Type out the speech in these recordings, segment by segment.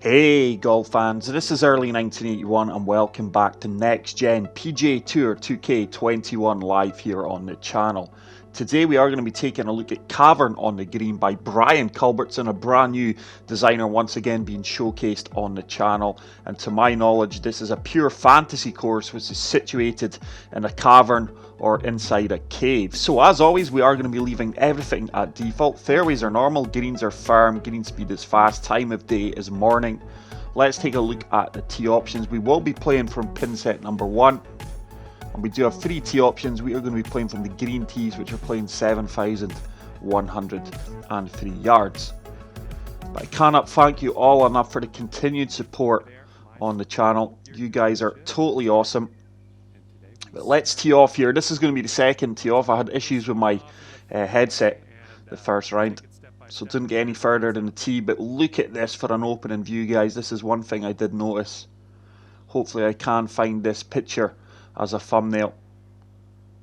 Hey golf fans, this is early 1981 and welcome back to Next Gen PGA Tour 2K21 live here on the channel. Today we are going to be taking a look at Cavern on the green by Brian Culbertson, a brand new designer once again being showcased on the channel. And to my knowledge, this is a pure fantasy course which is situated in a cavern or inside a cave. So as always, we are going to be leaving everything at default. Fairways are normal, greens are firm, green speed is fast, time of day is morning. Let's take a look at the tee options. We will be playing from pin set number 1. And we do have 3 tee options. We are going to be playing from the green tees, which are playing 7,103 yards. But I cannot thank you all enough for the continued support on the channel. You guys are totally awesome. But let's tee off here. This is going to be the second tee off. I had issues with my headset the first round, so didn't get any further than the tee. But look at this for an opening view, guys. This is one thing I did notice. Hopefully I can find this picture as a thumbnail.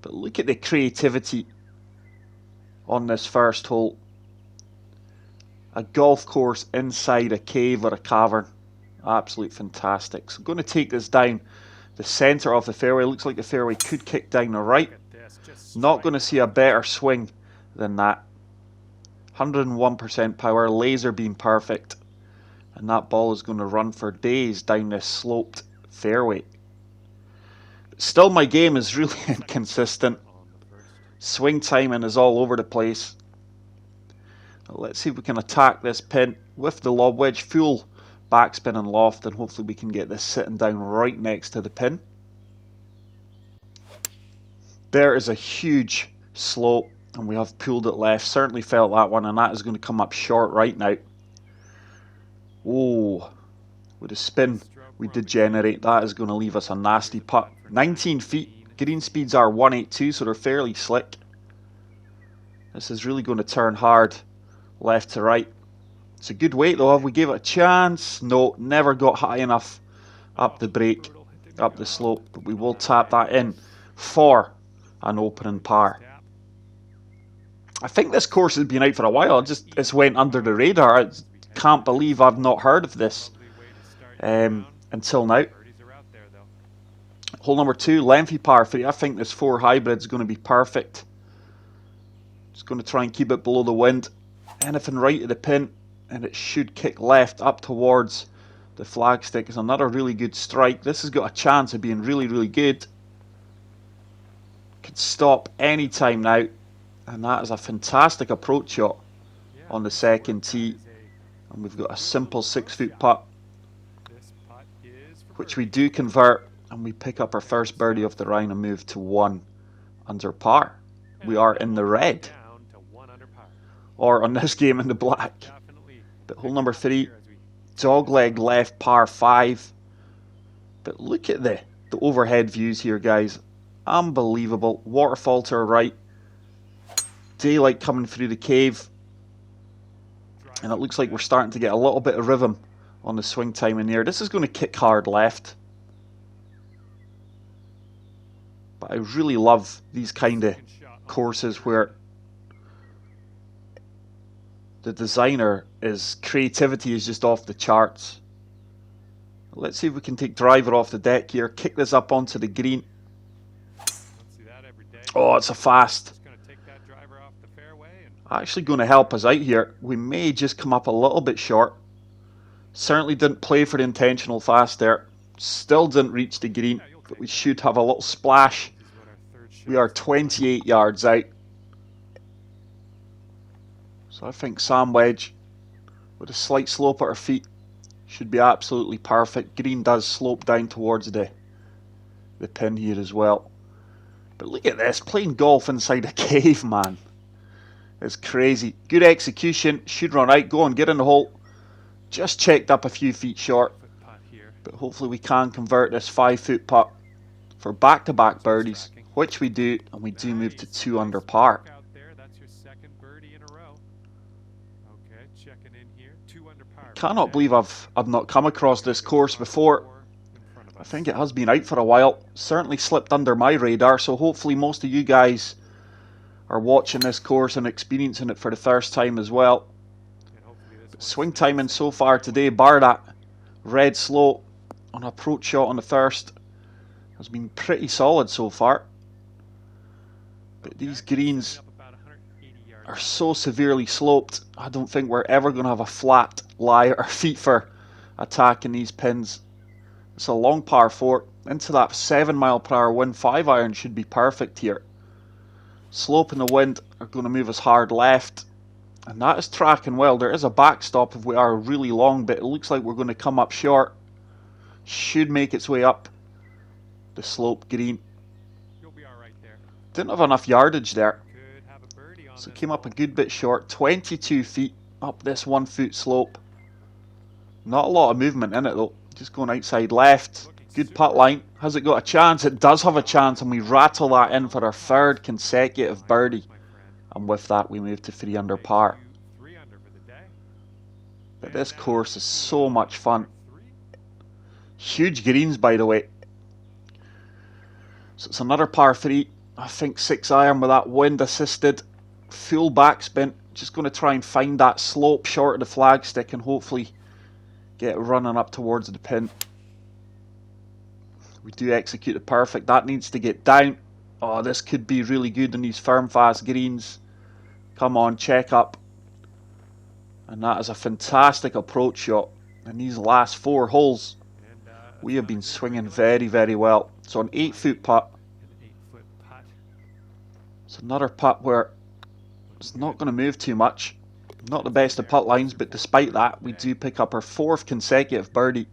But look at the creativity on this first hole. A golf course inside a cave or a cavern. Absolutely fantastic. So I'm going to take this down the centre of the fairway. Looks like the fairway could kick down the right. Not going to see a better swing than that. 101% power, laser beam perfect. And that ball is going to run for days down this sloped fairway. But still, my game is really inconsistent. Swing timing is all over the place. Let's see if we can attack this pin with the lob wedge, full backspin and loft, and hopefully we can get this sitting down right next to the pin. There is a huge slope and we have pulled it left. Certainly felt that one, and that is going to come up short right now. Oh, with the spin we did generate, that is going to leave us a nasty putt. 19 feet, green speeds are 182, so they're fairly slick. This is really going to turn hard left to right. It's a good weight though. Have we gave it a chance? No, never got high enough up the break, up the slope, but we will tap that in for an opening par. I think this course has been out for a while. It's went under the radar. I can't believe I've not heard of this until now. Hole number 2, lengthy par 3. I think this 4 hybrid is going to be perfect. Just going to try and keep it below the wind. Anything right at the pin, and it should kick left up towards the flagstick. It's another really good strike. This has got a chance of being really, really good. Could stop any time now, and that is a fantastic approach shot on the second tee. And we've got a simple 6-foot putt, which we do convert, and we pick up our first birdie of the round and move to 1 under par. We are in the red, or on this game in the black. But hole number 3, dogleg left par 5. But look at the overhead views here, guys. Unbelievable. Waterfall to our right. Daylight coming through the cave. And it looks like we're starting to get a little bit of rhythm on the swing time in there. This is going to kick hard left. But I really love these kind of courses where the designer creativity is just off the charts. Let's see if we can take driver off the deck here. Kick this up onto the green. Oh, it's a fast. Actually going to help us out here. We may just come up a little bit short. Certainly didn't play for the intentional fast there. Still didn't reach the green, but we should have a little splash. We are 28 yards out. So I think sand wedge with a slight slope at our feet should be absolutely perfect. Green does slope down towards the pin here as well. But look at this, playing golf inside a cave, man. It's crazy. Good execution, should run out, go and get in the hole. Just checked up a few feet short. But hopefully we can convert this 5-foot putt for back-to-back birdies, which we do, and we do move to 2 under par. Cannot believe I've not come across this course before. I think it has been out for a while. Certainly slipped under my radar, so hopefully most of you guys are watching this course and experiencing it for the first time as well. But swing timing so far today, bar that red slope on approach shot on the first has been pretty solid so far. But these greens are so severely sloped, I don't think we're ever going to have a flat lie at our feet for attacking these pins. It's a long par 4 into that 7 mile per hour wind. 5 iron should be perfect here. Slope and the wind are going to move us hard left, and that is tracking well. There is a backstop if we are really long, but it looks like we're going to come up short. Should make its way up the slope green. Didn't have enough yardage there, so came up a good bit short. 22 feet up this 1 foot slope. Not a lot of movement in it though. Just going outside left. Good putt line. Has it got a chance? It does have a chance, and we rattle that in for our 3rd consecutive birdie. And with that, we move to 3 under par. But this course is so much fun. Huge greens, by the way. So it's another par 3. I think 6 iron with that wind assisted. Full backspin. Just going to try and find that slope short of the flagstick and hopefully get running up towards the pin. We do execute it perfect. That needs to get down. Oh, this could be really good in these firm, fast greens. Come on, check up. And that is a fantastic approach shot. In these last 4 holes, we have been swinging very, very well. So an 8 foot putt. It's another putt where it's not going to move too much. Not the best of putt lines, but despite that, we do pick up our 4th consecutive birdie.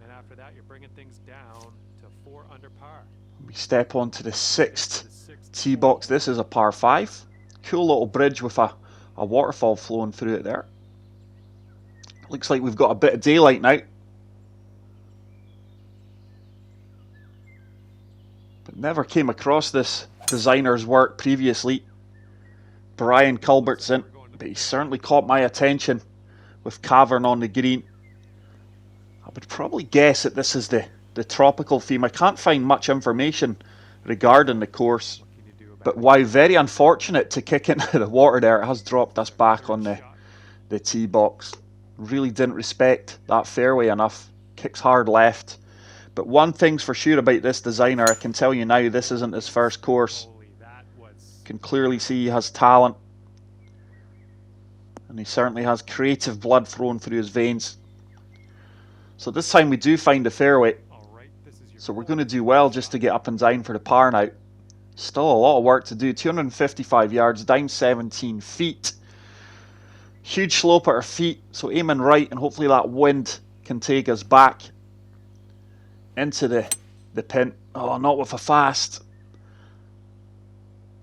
And after that, you're bringing things down to 4 under par. We step onto the 6th tee box. This is a par 5. Cool little bridge with a waterfall flowing through it there. Looks like we've got a bit of daylight now. But never came across this designer's work previously. Brian Culbertson. But he certainly caught my attention with Cavern on the green. I would probably guess that this is the tropical theme. I can't find much information regarding the course, but while very unfortunate to kick into the water there, it has dropped us back on the tee box. Really didn't respect that fairway enough. Kicks hard left. But one thing's for sure about this designer, I can tell you now, this isn't his first course. Can clearly see he has talent. And he certainly has creative blood flowing through his veins. So this time we do find the fairway. So we're going to do well just to get up and down for the par now. Still a lot of work to do. 255 yards, down 17 feet. Huge slope at our feet. So aiming right, and hopefully that wind can take us back into the pin. Oh, not with a fast.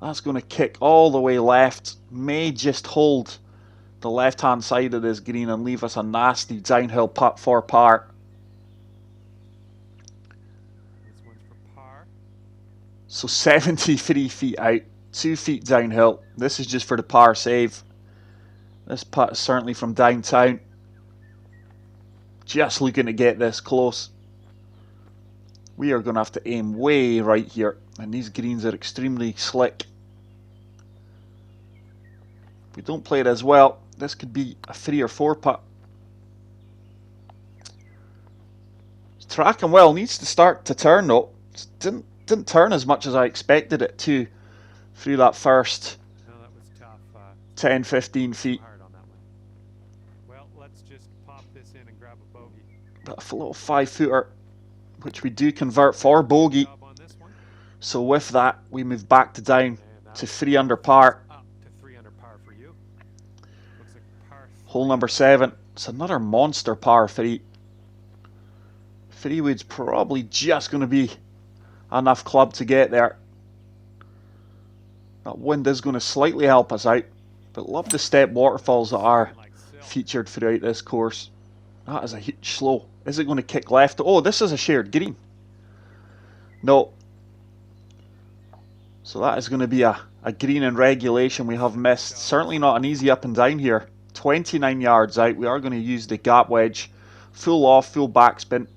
That's going to kick all the way left. May just hold the left hand side of this green and leave us a nasty downhill putt for par. This one's for par. So 73 feet out, 2 feet downhill. This is just for the par save. This putt is certainly from downtown. Just looking to get this close. We are going to have to aim way right here, and these greens are extremely slick. If we don't play it as well, this could be a 3 or 4 putt. It's tracking well, needs to start to turn though. It didn't turn as much as I expected it to through that first 10-15 feet. Well, let's just pop this in and grab a bogey. But a little 5-footer, which we do convert for bogey. So with that, we move back to down to 3 under par. Hole number 7. It's another monster par 3. 3 wood's probably just going to be enough club to get there. That wind is going to slightly help us out, but love the step waterfalls that are featured throughout this course. That is a huge slow. Is it going to kick left? Oh, this is a shared green. No. So that is going to be a green in regulation we have missed. Certainly not an easy up and down here. 29 yards out. We are going to use the gap wedge. Full off, full backspin.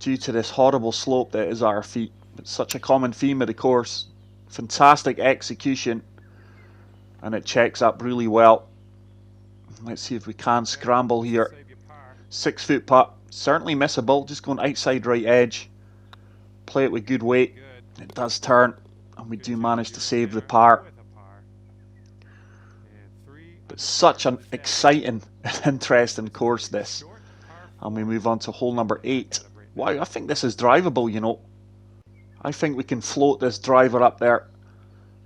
Due to this horrible slope that is at our feet. It's such a common theme of the course. Fantastic execution. And it checks up really well. Let's see if we can scramble here 6 foot putt. Certainly missable, just going outside right edge. Play it with good weight. It does turn, and we do manage to save the par. But such an exciting and interesting course this. And we move on to hole number 8. Wow, I think this is drivable, you know. I think we can float this driver up there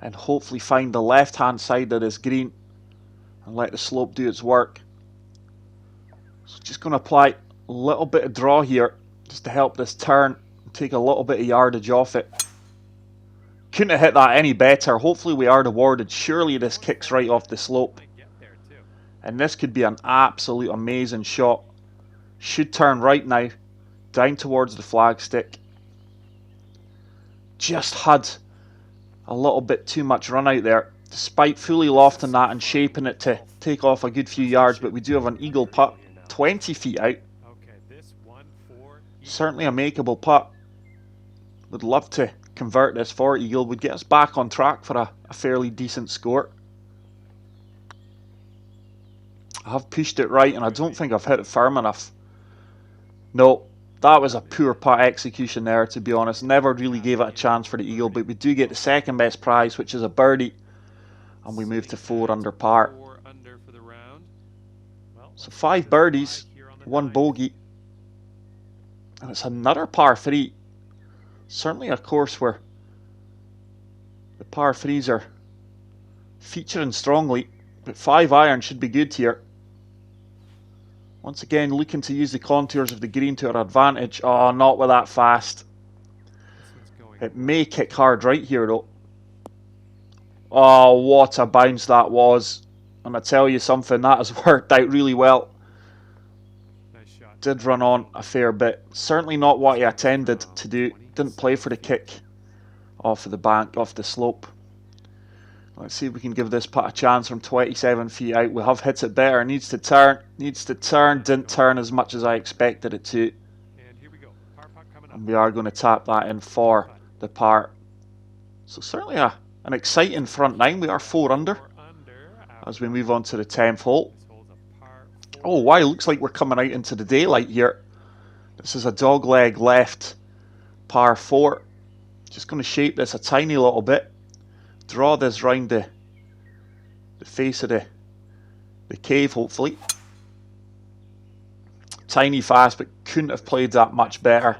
and hopefully find the left hand side of this green and let the slope do its work. So just going to apply a little bit of draw here just to help this turn and take a little bit of yardage off it. Couldn't have hit that any better. Hopefully we are rewarded. Surely this kicks right off the slope. And this could be an absolute amazing shot. Should turn right now, down towards the flagstick. Just had a little bit too much run out there, despite fully lofting that and shaping it to take off a good few yards. But we do have an eagle putt, 20 feet out. Certainly a makeable putt. Would love to convert this for eagle. Would get us back on track for a fairly decent score. I have pushed it right, and I don't think I've hit it firm enough. No, that was a poor putt execution there, to be honest. Never really gave it a chance for the eagle, but we do get the second best prize, which is a birdie. And we move to 4 under par. So 5 birdies, 1 bogey. And it's another par 3. Certainly a course where the par 3s are featuring strongly. But 5 iron should be good here. Once again, looking to use the contours of the green to our advantage. Oh, not with that fast. It may kick hard right here, though. Oh, what a bounce that was. And I tell you something, that has worked out really well. Did run on a fair bit. Certainly not what he intended to do. Didn't play for the kick off of the bank, off the slope. Let's see if we can give this putt a chance from 27 feet out. We have hit it better. Needs to turn. Needs to turn. Didn't turn as much as I expected it to. And we are going to tap that in for the par. So certainly an exciting front 9. We are 4 under as we move on to the 10th hole. Oh wow, looks like we're coming out into the daylight here. This is a dogleg left par 4. Just going to shape this a tiny little bit. Draw this round the face of the cave, hopefully. Tiny fast, but couldn't have played that much better.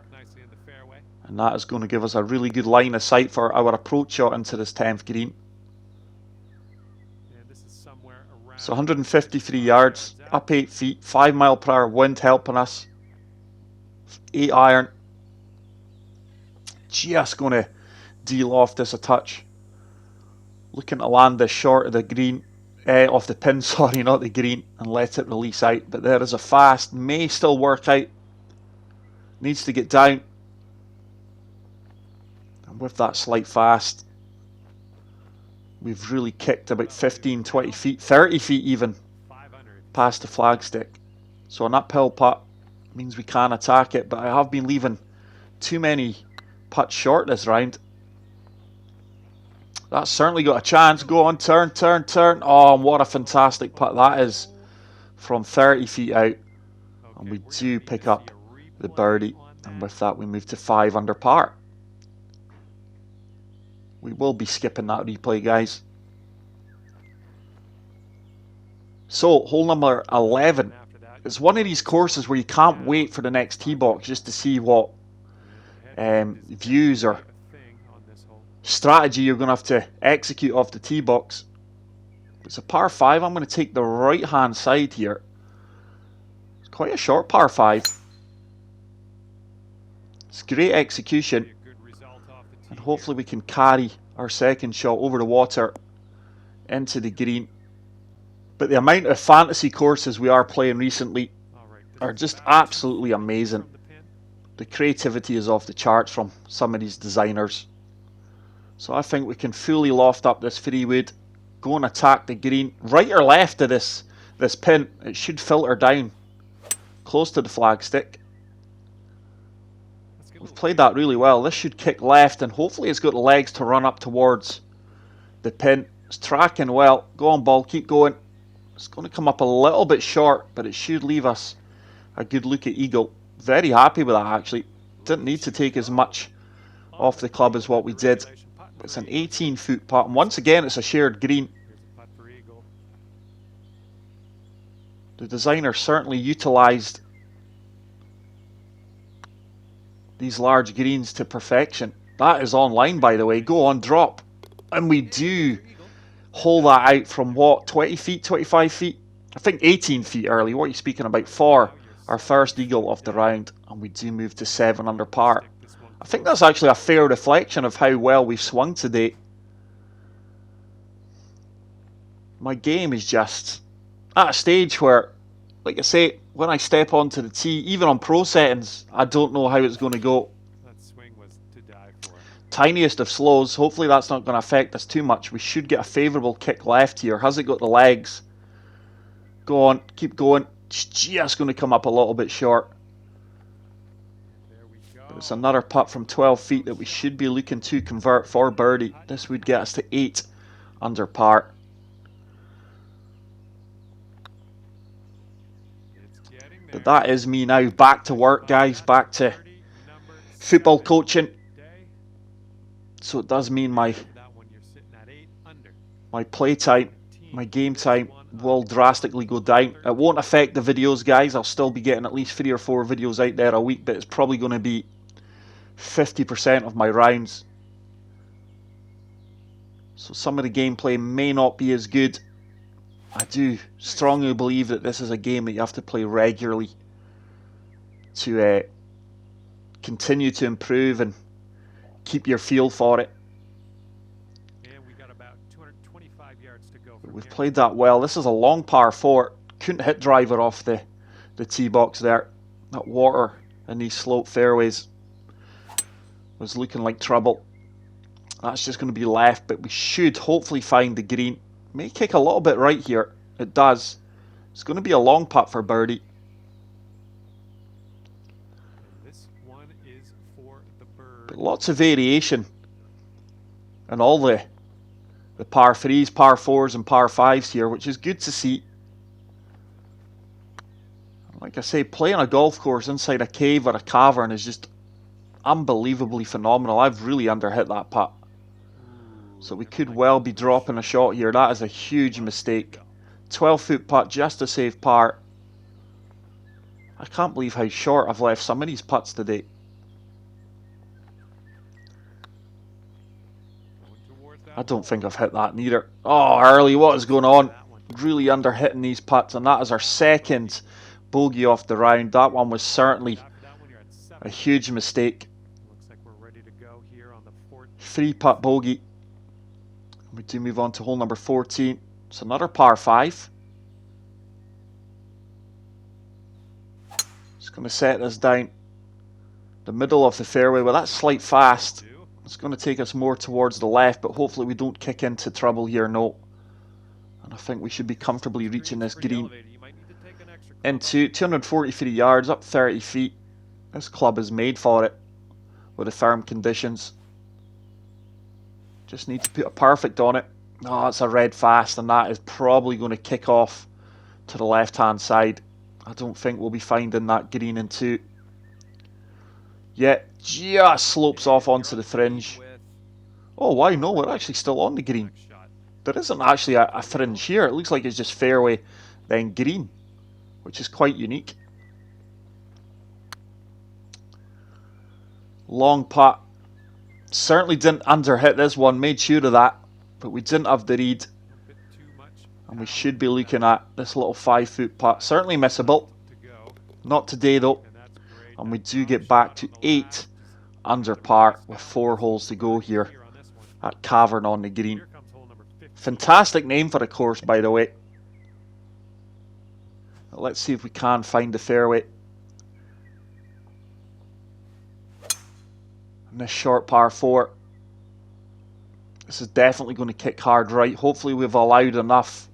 And that is going to give us a really good line of sight for our approach shot into this 10th green. So 153 yards, up 8 feet, 5 mile per hour wind helping us. 8 iron. Just going to de-loft this a touch. Looking to land this short of the green, off the pin, sorry, not the green, and let it release out. But there is a fast, may still work out. Needs to get down. And with that slight fast, we've really kicked about 15, 20 feet, 30 feet even, past the flagstick. So an uphill putt means we can attack it, but I have been leaving too many putts short this round. That's certainly got a chance. Go on, turn, turn, turn. Oh, what a fantastic putt that is from 30 feet out. And we do pick up the birdie. And with that, we move to 5 under par. We will be skipping that replay, guys. So, hole number 11. It's one of these courses where you can't wait for the next tee box just to see what views or strategy you're going to have to execute off the tee box. It's a par 5. I'm going to take the right hand side here. It's quite a short par 5. It's great execution, and hopefully we can carry our second shot over the water into the green. But the amount of fantasy courses we are playing recently are just absolutely amazing. The creativity is off the charts from some of these designers. So I think we can fully loft up this 3-wood, go and attack the green. Right or left of this pin, it should filter down close to the flagstick. We've played that really well. This should kick left, and hopefully it's got the legs to run up towards the pin. It's tracking well. Go on, ball, keep going. It's going to come up a little bit short, but it should leave us a good look at eagle. Very happy with that actually. Didn't need to take as much off the club as what we did. It's an 18-foot putt, and once again it's a shared green. The designer certainly utilised these large greens to perfection. That is online, by the way. Go on, drop. And we do hold that out from what, 20 feet, 25 feet? I think 18 feet early. What are you speaking about? For our first eagle of the round. And we do move to 7 under par. I think that's actually a fair reflection of how well we've swung today. My game is just at a stage where, like I say, when I step onto the tee, even on pro settings, I don't know how it's going to go. That swing was to die for. Tiniest of slows. Hopefully that's not going to affect us too much. We should get a favourable kick left here. Has it got the legs? Go on, keep going. It's just going to come up a little bit short. There we go. But it's another putt from 12 feet that we should be looking to convert for birdie. This would get us to 8 under par. But that is me now, back to work guys, back to football coaching. So it does mean my play time, my game time will drastically go down. It won't affect the videos guys, I'll still be getting at least 3 or 4 videos out there a week, but it's probably going to be 50% of my rounds. So some of the gameplay may not be as good. I do strongly believe that this is a game that you have to play regularly to continue to improve and keep your feel for it. And we got about 225 yards to go. We've played that well. This is a long par 4. Couldn't hit driver off the tee box there. That water in these slope fairways was looking like trouble. That's just going to be left, but we should hopefully find the green. May kick a little bit right here. It does. It's going to be a long putt for birdie. This one is for the bird. But lots of variation in all the par 3s, par 4s and par 5s here, which is good to see. Like I say, playing a golf course inside a cave or a cavern is just unbelievably phenomenal. I've really underhit that putt. So we could well be dropping a shot here. That is a huge mistake. 12-foot putt just to save par. I can't believe how short I've left some of these putts today. I don't think I've hit that neither. Oh, early, what is going on? Really underhitting these putts, and that is our second bogey off the round. That one was certainly a huge mistake. Looks like we're ready to go here on the 3-putt bogey. We do move on to hole number 14. It's another par 5. Just going to set this down the middle of the fairway. Well, that's slight fast. It's going to take us more towards the left, but hopefully we don't kick into trouble here, no. And I think we should be comfortably reaching this green into 243 yards, up 30 feet. This club is made for it with the firm conditions. Just need to put a perfect on it. Oh, it's a red fast, and that is probably going to kick off to the left-hand side. I don't think we'll be finding that green in 2. Yet, just slopes off onto the fringe. Oh, why no? We're actually still on the green. There isn't actually a fringe here. It looks like it's just fairway, then green, which is quite unique. Long putt. Certainly didn't underhit this one, made sure of that, but we didn't have the read. And we should be looking at this little 5-foot putt. Certainly missable. Not today though. And we do get back to 8 under par with 4 holes to go here at Cavern on the green. Fantastic name for the course, by the way. Let's see if we can find the fairway. And this short par 4. This is definitely going to kick hard right. Hopefully we've allowed enough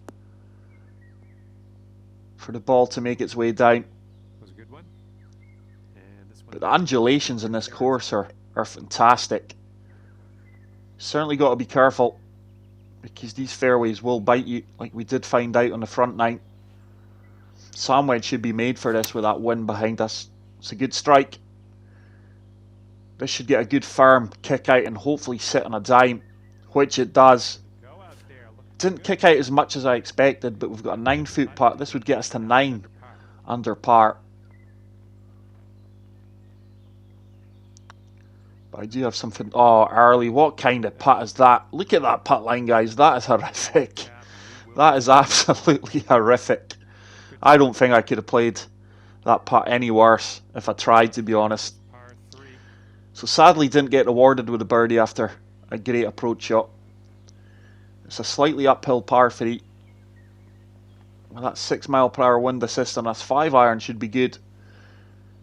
for the ball to make its way down. But the undulations in this course are fantastic. Certainly got to be careful, because these fairways will bite you, like we did find out on the front 9. Sandwich should be made for this with that wind behind us. It's a good strike. This should get a good firm kick out and hopefully sit on a dime, which it does. Didn't kick out as much as I expected, but we've got a 9-foot putt. This would get us to 9 under par. But I do have something. Oh, early. What kind of putt is that? Look at that putt line, guys. That is horrific. That is absolutely horrific. I don't think I could have played that putt any worse if I tried, to be honest. So sadly didn't get rewarded with a birdie after a great approach shot. It's a slightly uphill par 3. With that 6-mile-per-hour wind assist on us, 5-iron should be good.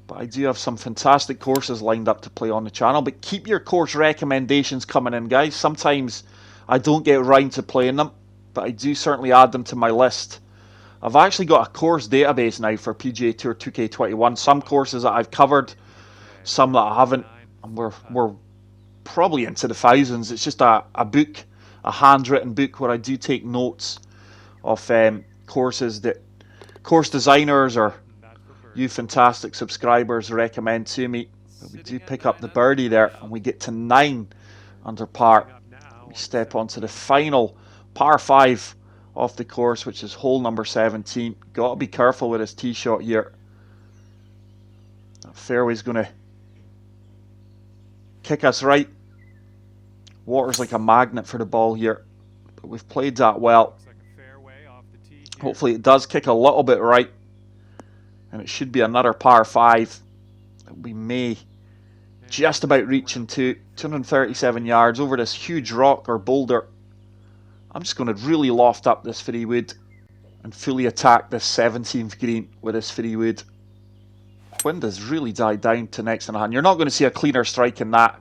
But I do have some fantastic courses lined up to play on the channel. But keep your course recommendations coming in, guys. Sometimes I don't get around to playing them, but I do certainly add them to my list. I've actually got a course database now for PGA Tour 2K21. Some courses that I've covered, some that I haven't. And we're probably into the thousands. It's just a book, a handwritten book where I do take notes of courses that course designers or you fantastic subscribers recommend to me. But we do pick up the birdie there and we get to 9 under par. We step onto the final par 5 off the course, which is hole number 17. Got to be careful with his tee shot here. That fairway's going to kick us right. Water's like a magnet for the ball here, but we've played that well. Hopefully it does kick a little bit right, and it should be another par 5 that we may just about reach into. 237 yards over this huge rock or boulder. I'm just going to really loft up this 3-wood and fully attack this 17th green with this 3-wood. Wind has really died down to next in a hand. You're not going to see a cleaner strike in that.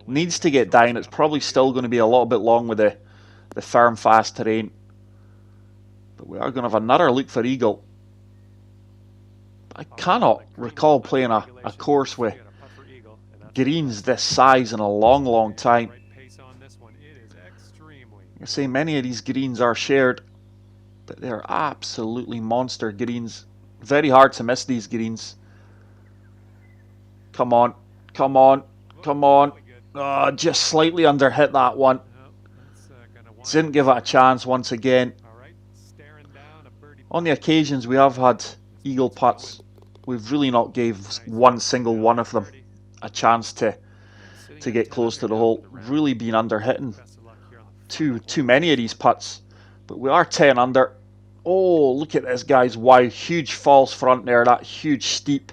Needs to get down. It's probably still going to be a little bit long with the firm, fast terrain. But we are going to have another look for eagle. I cannot recall playing a course with greens this size in a long, long time. I say many of these greens are shared, but they're absolutely monster greens. Very hard to miss these greens. Come on, come on, come on. Oh, just slightly under hit that one. Didn't give it a chance once again. On the occasions we have had eagle putts, we've really not gave one single one of them a chance to get close to the hole. Really been under hitting too many of these putts, but we are 10 under. Oh, look at this, guys. Wow, huge false front there. That huge steep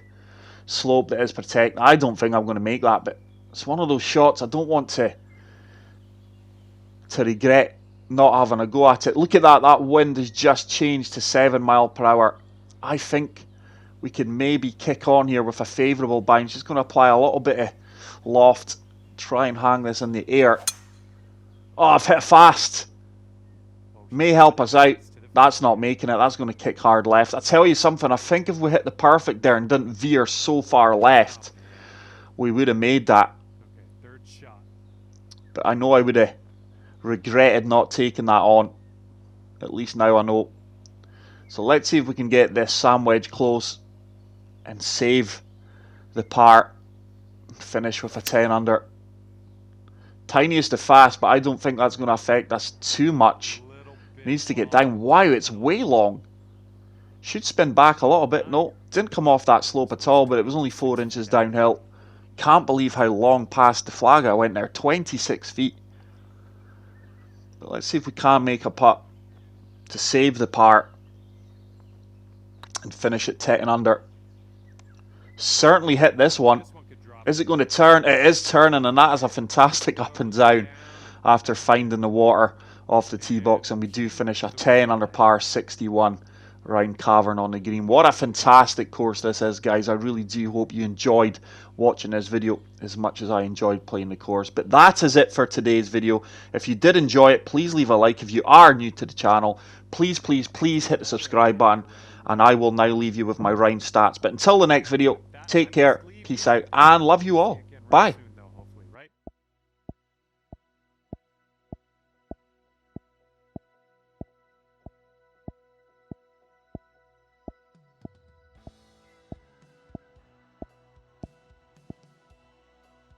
slope that is protected. I don't think I'm going to make that, but it's one of those shots I don't want to regret not having a go at it. Look at that. That wind has just changed to 7 miles per hour. I think we could maybe kick on here with a favourable bounce. Just going to apply a little bit of loft, try and hang this in the air. Oh, I've hit fast. May help us out. That's not making it. That's going to kick hard left. I tell you something, I think if we hit the perfect there and didn't veer so far left, we would have made that. But I know I would have regretted not taking that on. At least now I know. So let's see if we can get this sand wedge close and save the par. Finish with a 10 under. Tiniest of fast, but I don't think that's going to affect us too much. Needs to get down. Wow, it's way long. Should spin back a little bit. No, didn't come off that slope at all, but it was only 4 inches downhill. Can't believe how long past the flag I went there. 26 feet. But let's see if we can make a putt to save the par and finish at 10 under. Certainly hit this one. Is it going to turn? It is turning, and that is a fantastic up and down after finding the water off the tee box, and we do finish a 10 under par 61 round Cavern on the green. What a fantastic course this is, guys. I really do hope you enjoyed watching this video as much as I enjoyed playing the course. But that is it for today's video. If you did enjoy it, please leave a like. If you are new to the channel, please hit the subscribe button, and I will now leave you with my round stats. But until the next video, take care, peace out, and love you all. Bye.